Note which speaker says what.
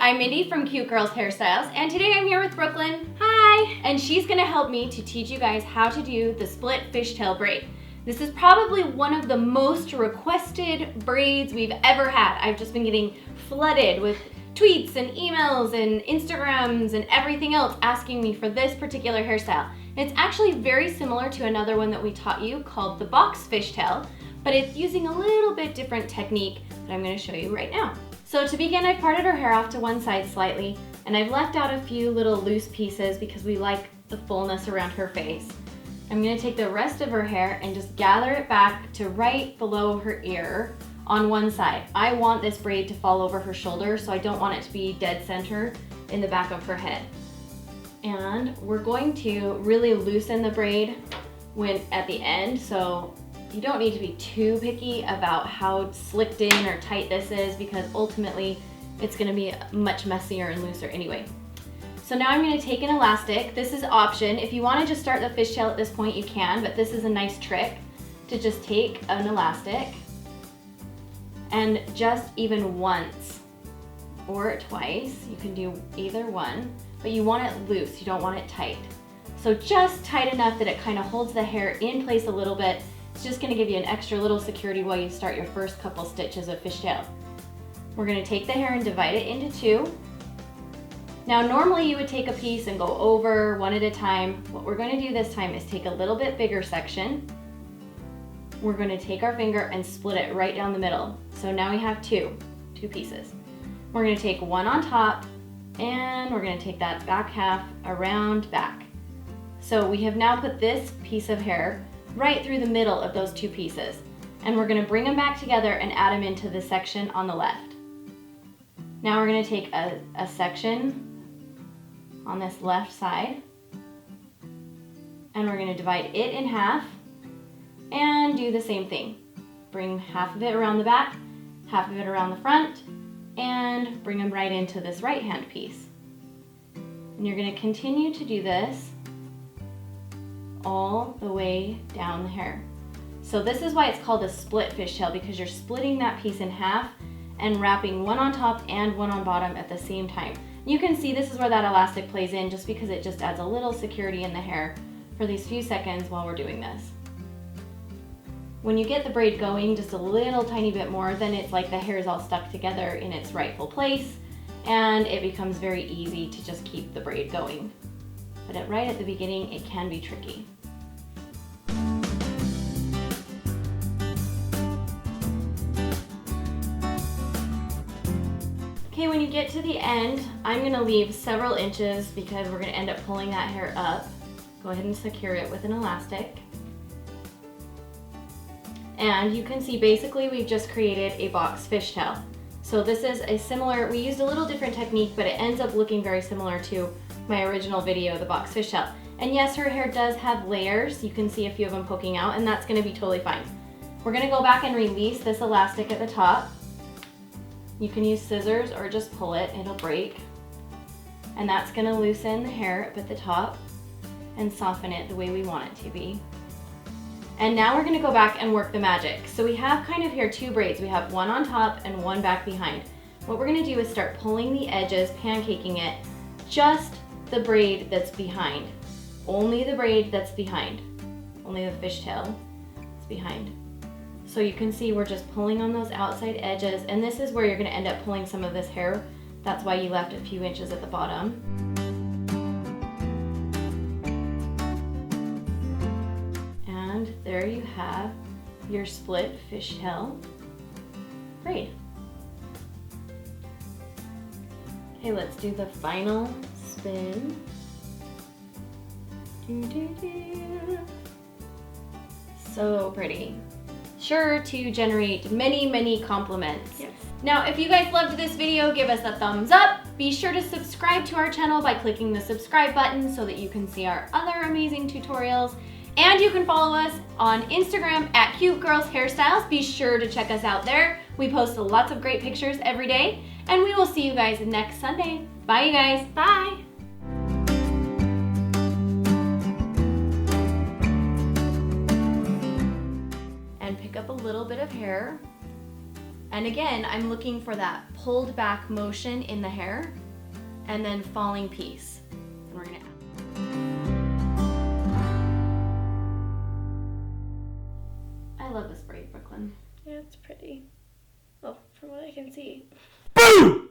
Speaker 1: I'm Mindy from Cute Girls Hairstyles, and today I'm here with Brooklyn. Hi! And she's gonna help me to teach you guys how to do the split fishtail braid. This is probably one of the most requested braids we've ever had. I've just been getting flooded with tweets and emails and Instagrams and everything else asking me for this particular hairstyle. It's actually very similar to another one that we taught you called the Box Fishtail, but it's using a little bit different technique that I'm gonna show you right now. So to begin, I've parted her hair off to one side slightly, and I've left out a few little loose pieces because we like the fullness around her face. I'm gonna take the rest of her hair and just gather it back to right below her ear on one side. I want this braid to fall over her shoulder, so I don't want it to be dead center in the back of her head. And we're going to really loosen the braid at the end, so you don't need to be too picky about how slicked in or tight this is, because ultimately it's gonna be much messier and looser anyway. So now I'm gonna take an elastic. This is option. If you wanna just start the fishtail at this point, you can, but this is a nice trick to just take an elastic and just even once or twice, you can do either one, but you want it loose, you don't want it tight. So just tight enough that it kind of holds the hair in place a little bit. It's just gonna give you an extra little security while you start your first couple stitches of fishtail. We're gonna take the hair and divide it into two. Now normally you would take a piece and go over one at a time. What we're gonna do this time is take a little bit bigger section. We're gonna take our finger and split it right down the middle. So now we have two pieces. We're gonna take one on top and we're gonna take that back half around back. So we have now put this piece of hair right through the middle of those two pieces. And we're gonna bring them back together and add them into the section on the left. Now we're gonna take a section on this left side and we're gonna divide it in half and do the same thing. Bring half of it around the back, half of it around the front, and bring them right into this right hand piece. And you're gonna continue to do this all the way down the hair. So this is why it's called a split fishtail, because you're splitting that piece in half and wrapping one on top and one on bottom at the same time. You can see this is where that elastic plays in, just because it just adds a little security in the hair for these few seconds while we're doing this. When you get the braid going just a little tiny bit more, then it's like the hair is all stuck together in its rightful place, and it becomes very easy to just keep the braid going. But right at the beginning, it can be tricky. Okay, when you get to the end, I'm gonna leave several inches because we're gonna end up pulling that hair up. Go ahead and secure it with an elastic. And you can see basically we've just created a box fishtail. So this is a similar, we used a little different technique, but it ends up looking very similar to my original video, the box fishtail. And yes, her hair does have layers. You can see a few of them poking out, and that's gonna be totally fine. We're gonna go back and release this elastic at the top. You can use scissors or just pull it, it'll break. And that's gonna loosen the hair up at the top and soften it the way we want it to be. And now we're gonna go back and work the magic. So we have kind of here two braids. We have one on top and one back behind. What we're gonna do is start pulling the edges, pancaking it, just the braid that's behind. Only the braid that's behind. Only the fishtail is behind. So you can see we're just pulling on those outside edges, and this is where you're gonna end up pulling some of this hair. That's why you left a few inches at the bottom. And there you have your split fishtail braid. Okay, let's do the final spin. So pretty. Sure to generate many, many compliments.
Speaker 2: Yes.
Speaker 1: Now, if you guys loved this video, give us a thumbs up. Be sure to subscribe to our channel by clicking the subscribe button so that you can see our other amazing tutorials. And you can follow us on Instagram at Cute Girls Hairstyles. Be sure to check us out there. We post lots of great pictures every day. And we will see you guys next Sunday. Bye, you guys. Bye. And pick up a little bit of hair And again, I'm looking for that pulled back motion in the hair and then falling piece. And we're gonna I love this braid, Brooklyn.
Speaker 2: Yeah, it's pretty. Well, from what I can see.
Speaker 3: Boom!